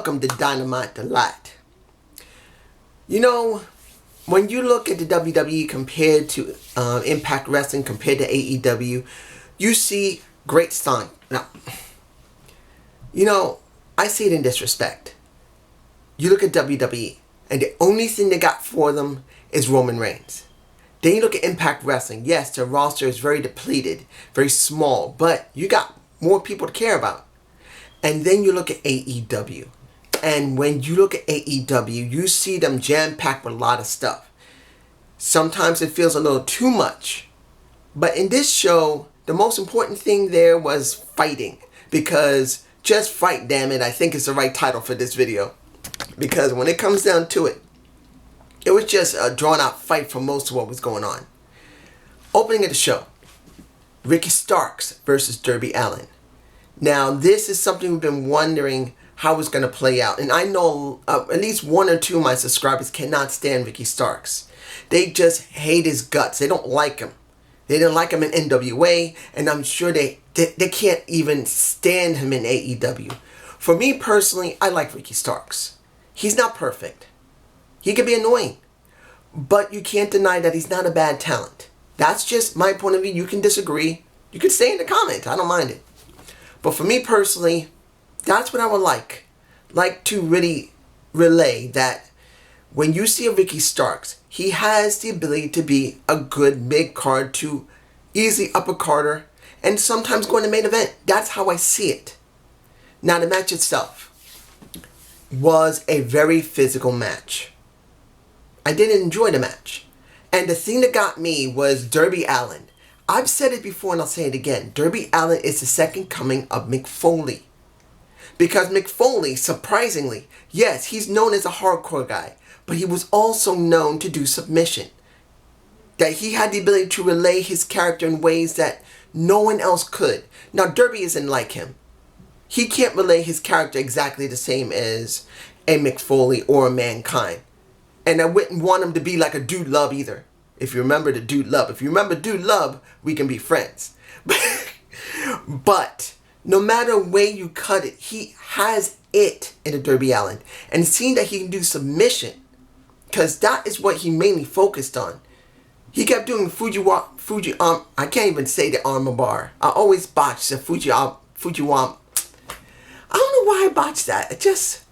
welcome to Dynamite, that.so. You know, when you look at the WWE compared to Impact Wrestling, compared to AEW, you see great sign. Now, you know, I see it in disrespect. You look at WWE, and the only thing they got for them is Roman Reigns. Then you look at Impact Wrestling. Yes, their roster is very depleted, very small, but you got more people to care about. And then you look at AEW. And when you look at AEW, you see them jam-packed with a lot of stuff. Sometimes it feels a little too much. But in this show, the most important thing there was fighting. Because just fight, damn it, I think is the right title for this video. Because when it comes down to it, it was just a drawn-out fight for most of what was going on. Opening of the show, Ricky Starks versus Darby Allin. Now, this is something we've been wondering how it's going to play out. And I know at least one or two of my subscribers cannot stand Ricky Starks. They just hate his guts. They don't like him. They didn't like him in NWA, and I'm sure they can't even stand him in AEW. For me personally, I like Ricky Starks. He's not perfect. He can be annoying. But you can't deny that he's not a bad talent. That's just my point of view. You can disagree. You can say in the comments. I don't mind it. But for me personally, that's what I would like to really relay, that when you see a Ricky Starks, he has the ability to be a good mid-card to easily upper-carder and sometimes go in the main event. That's how I see it. Now, the match itself was a very physical match. I didn't enjoy the match. And the thing that got me was Darby Allin. I've said it before and I'll say it again. Darby Allin is the second coming of Mick Foley. Because Mick Foley, surprisingly, yes, he's known as a hardcore guy, but he was also known to do submission. That he had the ability to relay his character in ways that no one else could. Now, Darby isn't like him. He can't relay his character exactly the same as a Mick Foley or a Mankind. And I wouldn't want him to be like a Dude Love either. If you remember the Dude Love. If you remember Dude Love, we can be friends. But no matter where you cut it, he has it in the Darby Allin. And seeing that he can do submission, because that is what he mainly focused on. He kept doing I can't even say the armor bar. I always botch the Fujiwara. I don't know why I botched that. It just,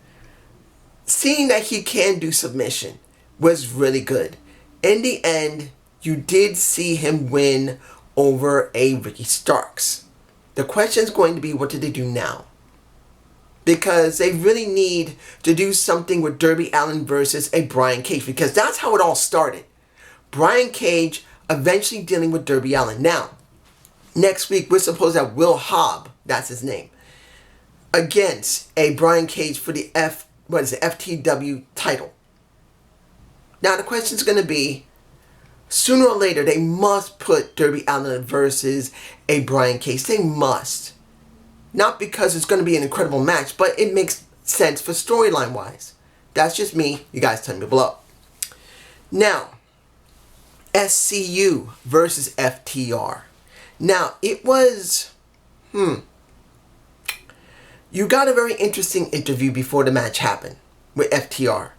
seeing that he can do submission was really good. In the end, you did see him win over a Ricky Starks. The question is going to be, what do they do now? Because they really need to do something with Darby Allin versus a Brian Cage. Because that's how it all started. Brian Cage eventually dealing with Darby Allin. Now, next week we're supposed to have Will Hobb, that's his name, against a Brian Cage for the FTW title. Now the question is going to be, sooner or later they must put Darby Allin versus a Brian Cage. They must. Not because it's going to be an incredible match, but it makes sense for storyline wise. That's just me. You guys tell me below. Now, SCU versus FTR. Now, it was, you got a very interesting interview before the match happened with FTR.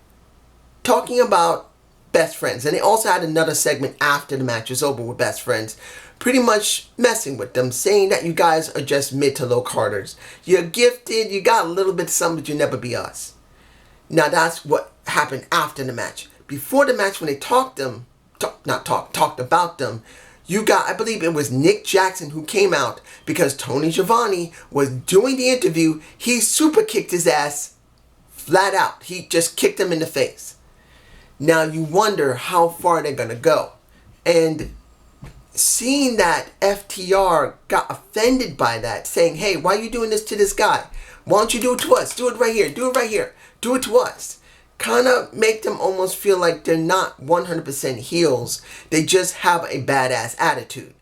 Talking about best friends. And they also had another segment after the match was over with best friends. Pretty much messing with them. Saying that you guys are just mid to low carders. You're gifted. You got a little bit of something, but you'll never be us. Now that's what happened after the match. Before the match, when they talked about them, you got, I believe it was Nick Jackson who came out because Tony Schiavone was doing the interview. He super kicked his ass flat out. He just kicked him in the face. Now you wonder how far they're going to go. And seeing that FTR got offended by that, saying, hey, why are you doing this to this guy? Why don't you do it to us? Do it right here. Do it right here. Do it to us. Kind of make them almost feel like they're not 100% heels. They just have a badass attitude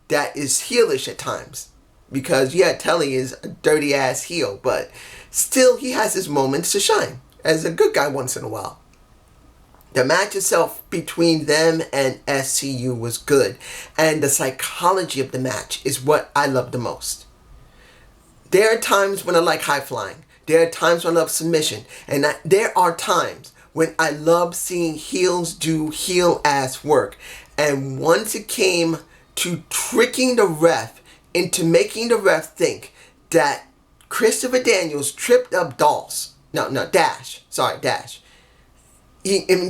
that is heelish at times. Because, yeah, Telly is a dirty ass heel, but still he has his moments to shine as a good guy once in a while. The match itself between them and SCU was good. And the psychology of the match is what I love the most. There are times when I like high flying. There are times when I love submission. And there are times when I love seeing heels do heel-ass work. And once it came to tricking the ref into making the ref think that Christopher Daniels tripped up Dash. And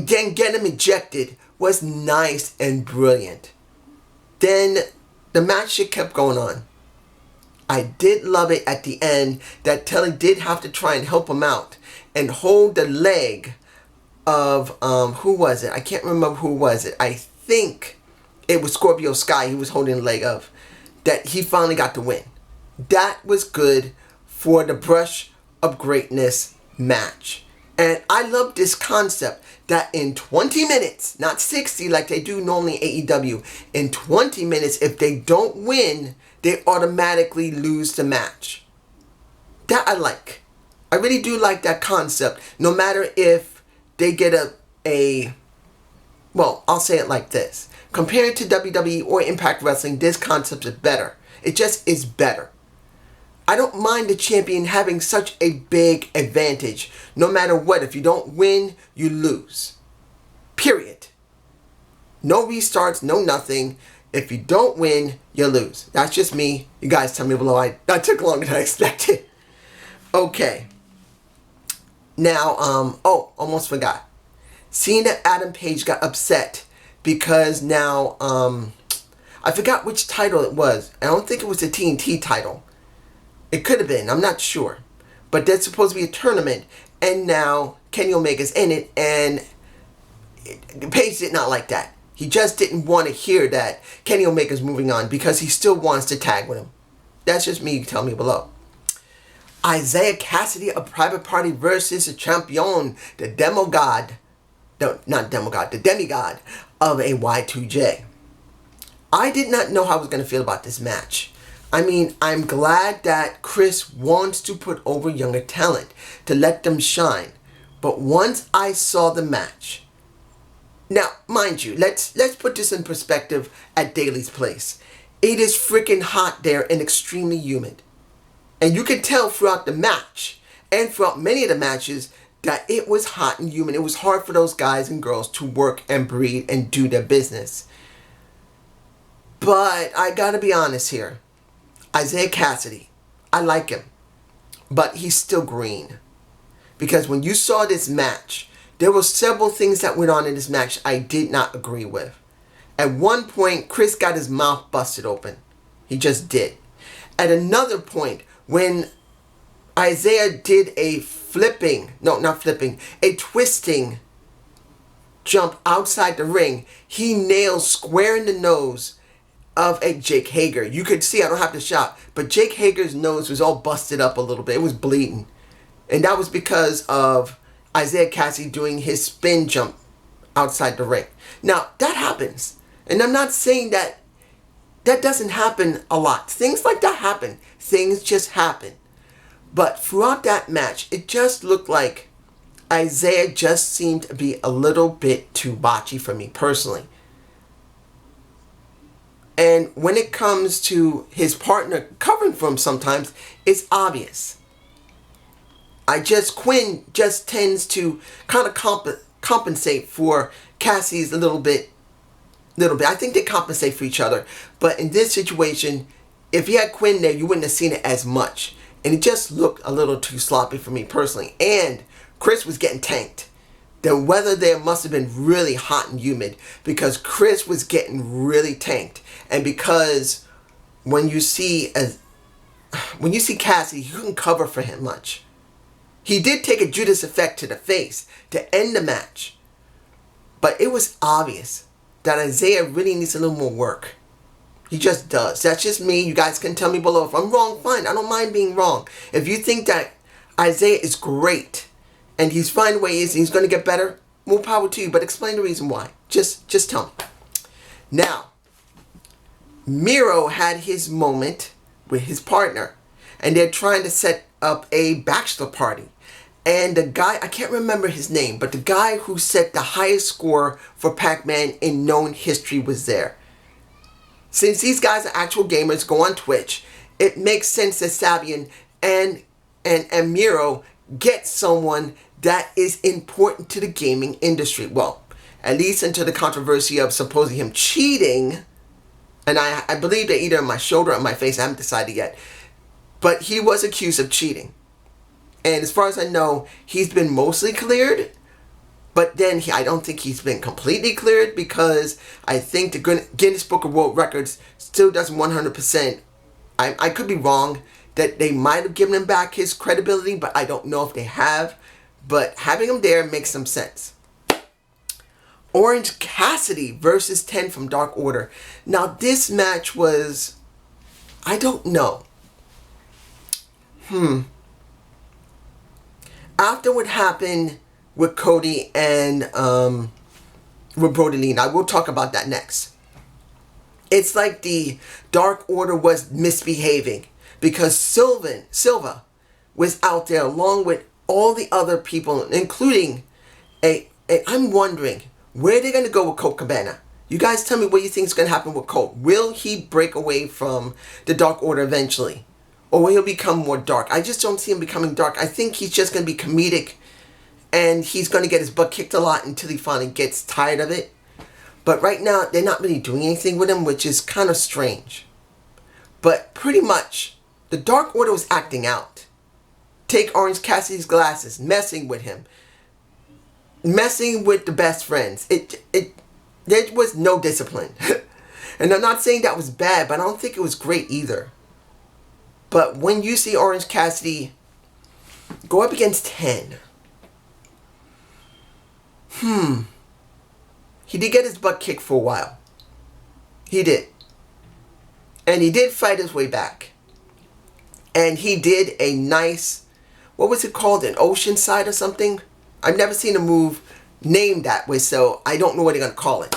then get him ejected was nice and brilliant. Then the match shit kept going on. I did love it at the end that Telly did have to try and help him out and hold the leg of, who was it? I can't remember who was it. I think it was Scorpio Sky he was holding the leg of. That he finally got the win. That was good for the Brush of Greatness match. And I love this concept that in 20 minutes, not 60 like they do normally in AEW, in 20 minutes, if they don't win, they automatically lose the match. That I like. I really do like that concept. No matter if they get well, I'll say it like this. Compared to WWE or Impact Wrestling, this concept is better. It just is better. I don't mind the champion having such a big advantage. No matter what, if you don't win, you lose. Period. No restarts, no nothing. If you don't win, you lose. That's just me. You guys tell me below. That took longer than I expected. Okay. Now, almost forgot. Seeing that Adam Page got upset because now, I forgot which title it was. I don't think it was the TNT title. It could have been. I'm not sure. But there's supposed to be a tournament. And now Kenny Omega's in it. And Page did not like that. He just didn't want to hear that Kenny Omega's moving on because he still wants to tag with him. That's just me. Tell me below. Isaiah Cassidy, a private party versus a champion, the demigod. No, not demigod. The demigod of a Y2J. I did not know how I was going to feel about this match. I mean, I'm glad that Chris wants to put over younger talent to let them shine. But once I saw the match, now, mind you, let's put this in perspective at Daly's place. It is freaking hot there and extremely humid. And you can tell throughout the match and throughout many of the matches that it was hot and humid. It was hard for those guys and girls to work and breathe and do their business. But I gotta be honest here. Isaiah Cassidy, I like him, but he's still green. Because when you saw this match, there were several things that went on in this match I did not agree with. At one point, Chris got his mouth busted open. He just did. At another point, when Isaiah did a twisting jump outside the ring, he nailed square in the nose of a Jake Hager. You could see, I don't have to shout, but Jake Hager's nose was all busted up a little bit. It was bleeding. And that was because of Isaiah Cassidy doing his spin jump outside the ring. Now, that happens. And I'm not saying that doesn't happen a lot. Things like that happen. Things just happen. But throughout that match, it just looked like Isaiah just seemed to be a little bit too botchy for me personally. And when it comes to his partner covering for him sometimes, it's obvious. Quinn just tends to kind of compensate for Cassie's a little bit. I think they compensate for each other. But in this situation, if you had Quinn there, you wouldn't have seen it as much. And it just looked a little too sloppy for me personally. And Chris was getting tanked. The weather there must have been really hot and humid because Chris was getting really tanked. And because when you see Cassidy, you couldn't cover for him much. He did take a Judas effect to the face to end the match. But it was obvious that Isaiah really needs a little more work. He just does. That's just me. You guys can tell me below. If I'm wrong, fine. I don't mind being wrong. If you think that Isaiah is great and he's finding ways and he's going to get better, more power to you. But explain the reason why. Just tell me. Now, Miro had his moment with his partner. And they're trying to set up a bachelor party. And the guy, I can't remember his name, but the guy who set the highest score for Pac-Man in known history was there. Since these guys are actual gamers, go on Twitch, it makes sense that Sabian and and Miro get someone that is important to the gaming industry. Well, at least into the controversy of supposing him cheating. And I believe that either on my shoulder or on my face, I haven't decided yet. But he was accused of cheating. And as far as I know, he's been mostly cleared. But then I don't think he's been completely cleared, because I think the Guinness Book of World Records still doesn't 100%. I could be wrong that they might have given him back his credibility, but I don't know if they have. But having him there makes some sense. Orange Cassidy versus 10 from Dark Order. Now this match was, I don't know. After what happened with Cody and with Brody Lee, I will talk about that next. It's like the Dark Order was misbehaving because Silva was out there along with all the other people, including I'm wondering where they're going to go with Colt Cabana. You guys tell me what you think is going to happen with Colt. Will he break away from the Dark Order eventually? Or will he become more dark? I just don't see him becoming dark. I think he's just going to be comedic. And he's going to get his butt kicked a lot until he finally gets tired of it. But right now, they're not really doing anything with him, which is kind of strange. But pretty much, the Dark Order was acting out. Take Orange Cassidy's glasses, messing with him. Messing with the best friends. There was no discipline. And I'm not saying that was bad, but I don't think it was great either. But when you see Orange Cassidy go up against 10, he did get his butt kicked for a while. He did. And he did fight his way back. And he did a nice, what was it called? An ocean side or something? I've never seen a move named that way, so I don't know what they're going to call it.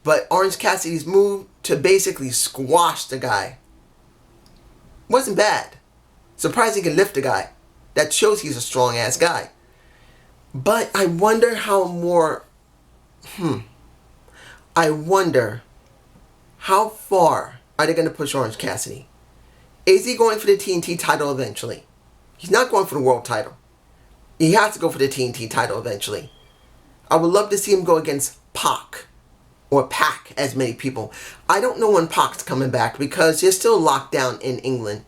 But Orange Cassidy's move to basically squash the guy wasn't bad. Surprised he can lift the guy. That shows he's a strong-ass guy. But I wonder how more... I wonder how far are they going to push Orange Cassidy? Is he going for the TNT title eventually? He's not going for the world title. He has to go for the TNT title eventually. I would love to see him go against Pac. Or Pac, as many people. I don't know when Pac's coming back because they're still locked down in England.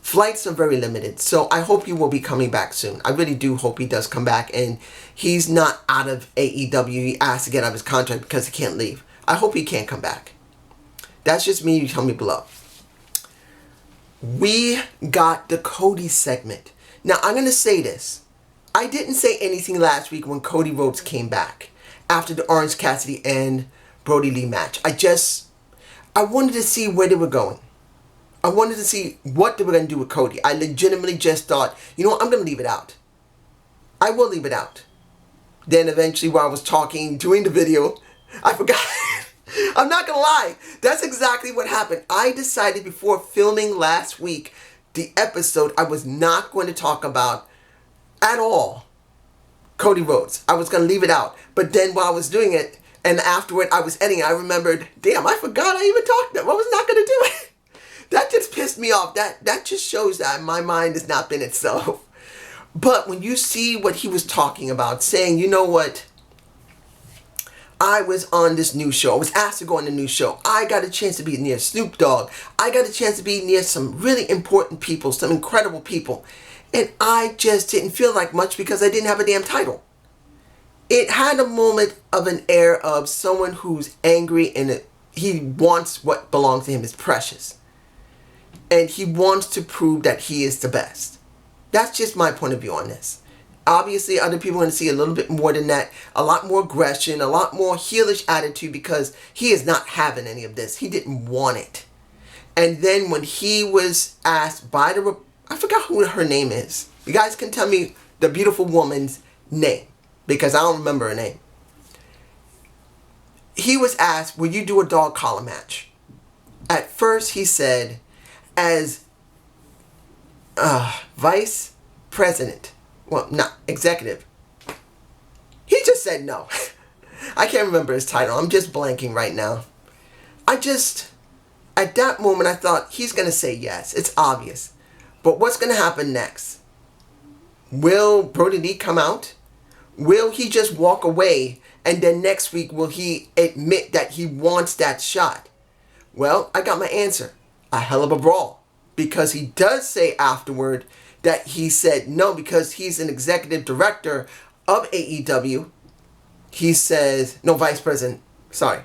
Flights are very limited, so I hope he will be coming back soon. I really do hope he does come back and he's not out of AEW. He asked to get out of his contract because he can't leave. I hope he can't come back. That's just me. You tell me below. We got the Cody segment. Now, I'm going to say this. I didn't say anything last week when Cody Rhodes came back after the Orange Cassidy and Brody Lee match. I wanted to see where they were going. I wanted to see what they were going to do with Cody. I legitimately just thought, you know what, I'm going to leave it out. I will leave it out. Then eventually while I was talking, doing the video, I forgot. I'm not going to lie. That's exactly what happened. I decided before filming last week, the episode, I was not going to talk about at all Cody Rhodes. I was going to leave it out. But then while I was doing it, and afterward I was editing, I remembered, damn, I forgot I even talked that. I was not going to do it. That just pissed me off. That just shows that my mind has not been itself. But when you see what he was talking about, saying, you know what? I was on this new show. I was asked to go on the new show. I got a chance to be near Snoop Dogg. I got a chance to be near some really important people, some incredible people. And I just didn't feel like much because I didn't have a damn title. It had a moment of an air of someone who's angry and he wants what belongs to him is precious. And he wants to prove that he is the best. That's just my point of view on this. Obviously, other people are going to see a little bit more than that. A lot more aggression, a lot more heelish attitude because he is not having any of this. He didn't want it. And then when he was asked by I forgot who her name is. You guys can tell me the beautiful woman's name because I don't remember her name. He was asked, will you do a dog collar match? At first he said, as vice president, well, not executive, he just said no. I can't remember his title. I'm just blanking right now. At that moment, I thought he's going to say yes. It's obvious. But what's going to happen next? Will Brody Lee come out? Will he just walk away, and then next week will he admit that he wants that shot? Well, I got my answer. A hell of a brawl. Because he does say afterward that he said no, because he's an executive director of AEW. He says, no, vice president, sorry.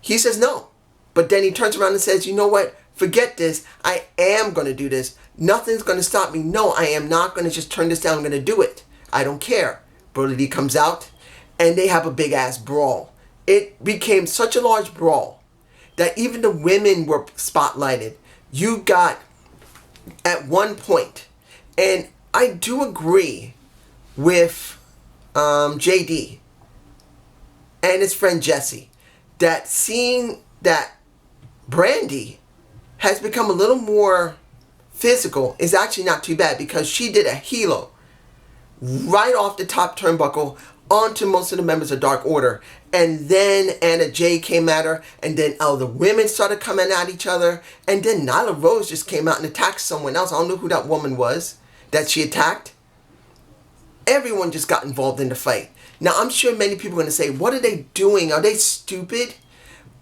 He says no. But then he turns around and says, you know what? Forget this. I am going to do this. Nothing's going to stop me. No, I am not going to just turn this down. I'm going to do it. I don't care. Brody Lee comes out and they have a big ass brawl. It became such a large brawl that even the women were spotlighted. You got at one point, and I do agree with JD and his friend Jesse, that seeing that Brandy has become a little more physical is actually not too bad, because she did a helo right off the top turnbuckle onto most of the members of Dark Order. And then Anna Jay came at her, and then all the women started coming at each other, and then Nyla Rose just came out and attacked someone else. I don't know who that woman was that she attacked. Everyone just got involved in the fight. Now, I'm sure many people are going to say, what are they doing? Are they stupid?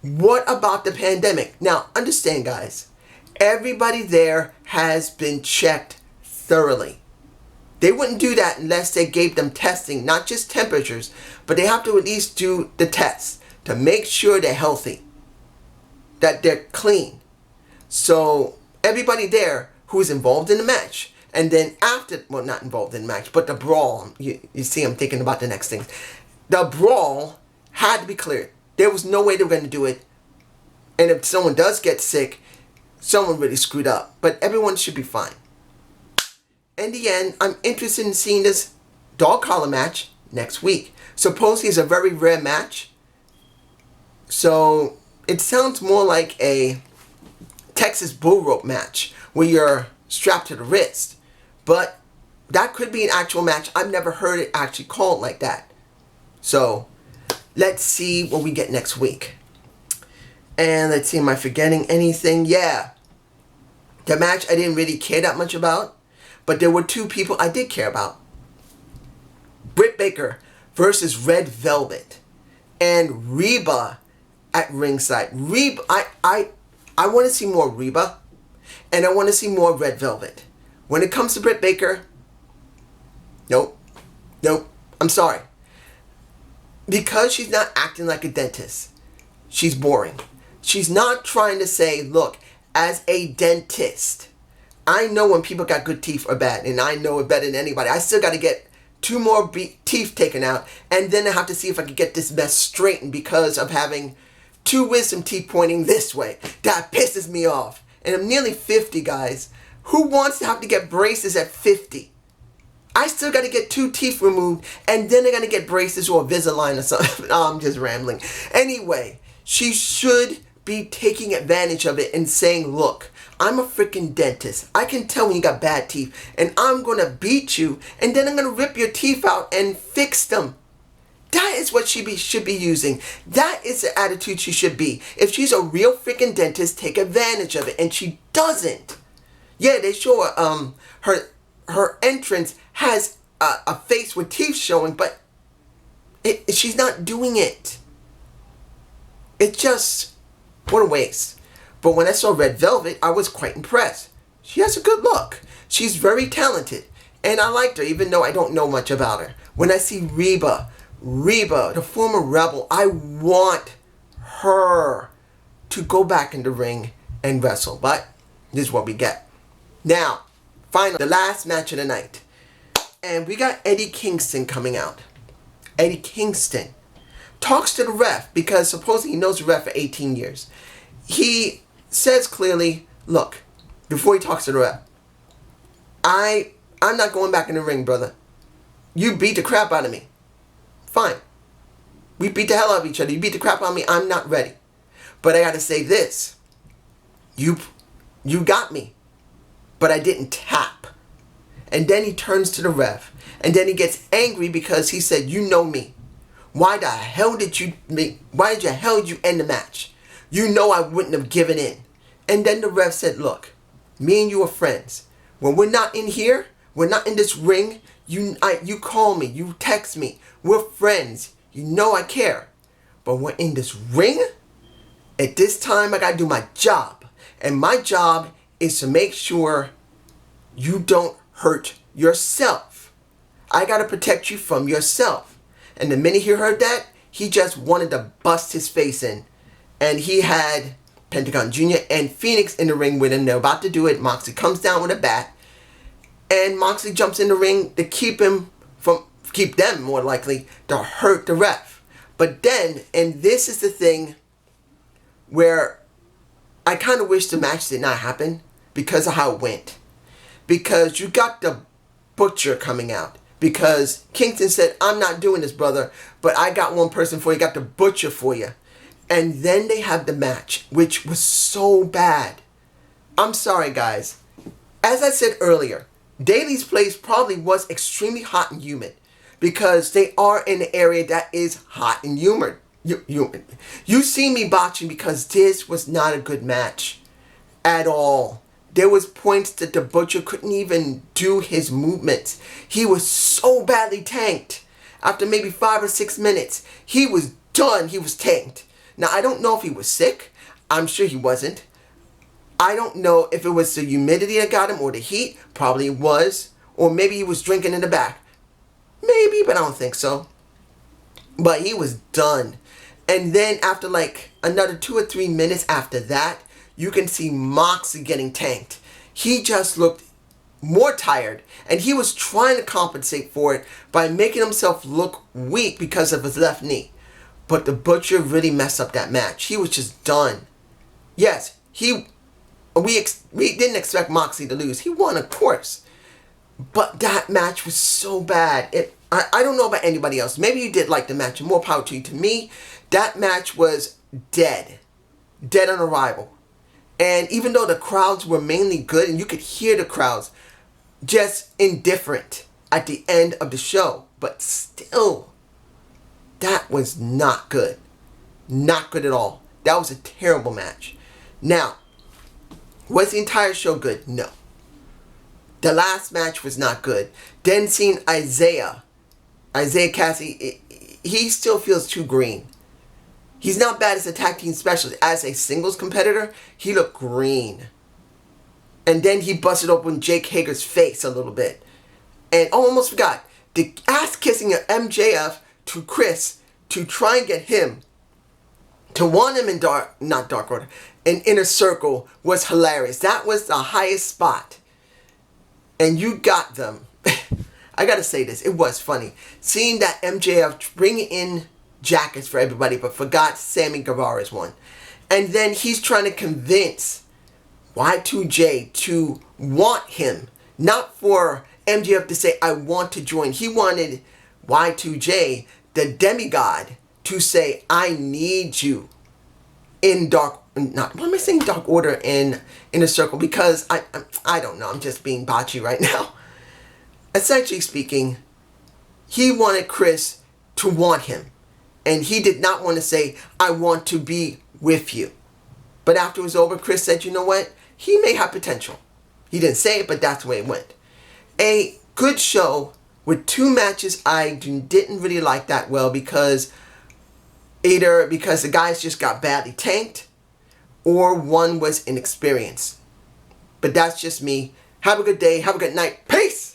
What about the pandemic? Now, understand, guys, everybody there has been checked thoroughly. They wouldn't do that unless they gave them testing, not just temperatures, but they have to at least do the tests to make sure they're healthy, that they're clean. So everybody there who is involved in the match, and then after, well, not involved in the match, but the brawl, you see I'm thinking about the next thing. The brawl had to be cleared. There was no way they were going to do it. And if someone does get sick, someone really screwed up. But everyone should be fine. In the end, I'm interested in seeing this dog collar match next week. Supposedly it's a very rare match. So it sounds more like a Texas bull rope match where you're strapped to the wrist. But that could be an actual match. I've never heard it actually called like that. So let's see what we get next week. And let's see, am I forgetting anything? Yeah. The match I didn't really care that much about, but there were two people I did care about. Britt Baker versus Red Velvet. And Reba at ringside. Reba, I want to see more Reba. And I want to see more Red Velvet. When it comes to Britt Baker, nope. I'm sorry. Because she's not acting like a dentist, she's boring. She's not trying to say, look, as a dentist, I know when people got good teeth or bad, and I know it better than anybody. I still got to get 2 more teeth taken out, and then I have to see if I can get this mess straightened because of having 2 wisdom teeth pointing this way. That pisses me off. And I'm nearly 50, guys. Who wants to have to get braces at 50? I still got to get 2 teeth removed, and then they're going to get braces or Invisalign or something. No, I'm just rambling. Anyway, she should be taking advantage of it and saying, look, I'm a freaking dentist. I can tell when you got bad teeth, and I'm going to beat you, and then I'm going to rip your teeth out and fix them. That is what she should be using. That is the attitude she should be. If she's a real freaking dentist, take advantage of it, and she doesn't. Yeah, they show her entrance has a face with teeth showing, but she's not doing it. It's just, what a waste. But when I saw Red Velvet, I was quite impressed. She has a good look. She's very talented. And I liked her, even though I don't know much about her. When I see Reba, the former Rebel, I want her to go back in the ring and wrestle. But this is what we get. Now, finally, the last match of the night. And we got Eddie Kingston coming out. Eddie Kingston talks to the ref because supposedly he knows the ref for 18 years. He says clearly, look, before he talks to the ref, I'm not going back in the ring, brother. You beat the crap out of me. Fine. We beat the hell out of each other. You beat the crap out of me. I'm not ready. But I got to say this. You got me. But I didn't tap. And then he turns to the ref. And then he gets angry because he said, you know me. Why the hell did you end the match? You know I wouldn't have given in. And then the ref said, look, me and you are friends. When we're not in here, we're not in this ring, You call me, you text me, we're friends, you know I care. But when in this ring, at this time I gotta do my job. And my job is to make sure you don't hurt yourself. I gotta protect you from yourself. And the minute he heard that, he just wanted to bust his face in. And he had Pentagon Jr. and Phoenix in the ring with him. They're about to do it. Moxley comes down with a bat. And Moxley jumps in the ring to keep them more likely, to hurt the ref. But then, and this is the thing where I kind of wish the match did not happen because of how it went. Because you got the Butcher coming out. Because Kingston said, I'm not doing this, brother, but I got one person for you, got the Butcher for you. And then they had the match, which was so bad. I'm sorry, guys. As I said earlier, Daly's place probably was extremely hot and humid because they are in an area that is hot and humid. You see me botching because this was not a good match at all. There was points that the Butcher couldn't even do his movements. He was so badly tanked. After maybe 5 or 6 minutes, he was done. He was tanked. Now, I don't know if he was sick. I'm sure he wasn't. I don't know if it was the humidity that got him or the heat. Probably it was. Or maybe he was drinking in the back. Maybe, but I don't think so. But he was done. And then after like another 2 or 3 minutes after that, you can see Moxley getting tanked. He just looked more tired. And he was trying to compensate for it by making himself look weak because of his left knee. But the Butcher really messed up that match. He was just done. Yes, we didn't expect Moxley to lose. He won, of course. But that match was so bad. I don't know about anybody else. Maybe you did like the match, and more power to you. To me, that match was dead. Dead on arrival. And even though the crowds were mainly good, and you could hear the crowds just indifferent at the end of the show. But still, that was not good. Not good at all. That was a terrible match. Now, was the entire show good? No. The last match was not good. Then seeing Isaiah Cassidy, he still feels too green. He's not bad as a tag team specialist. As a singles competitor, he looked green. And then he busted open Jake Hager's face a little bit. And almost forgot, the ass kissing of MJF to Chris to try and get him to want him in Dark Order, in Inner Circle was hilarious. That was the highest spot. And you got them. I gotta say this, it was funny. Seeing that MJF bring in jackets for everybody, but forgot Sammy Guevara's one. And then he's trying to convince Y2J to want him. Not for MJF to say, I want to join. He wanted Y2J, the demigod, to say, I need you in Dark Order in a circle, because I don't know, I'm just being botchy right now. Essentially speaking, he wanted Chris to want him. And he did not want to say, I want to be with you. But after it was over, Chris said, you know what? He may have potential. He didn't say it, but that's the way it went. A good show with 2 matches I didn't really like that well because the guys just got badly tanked or one was inexperienced. But that's just me. Have a good day. Have a good night. Peace!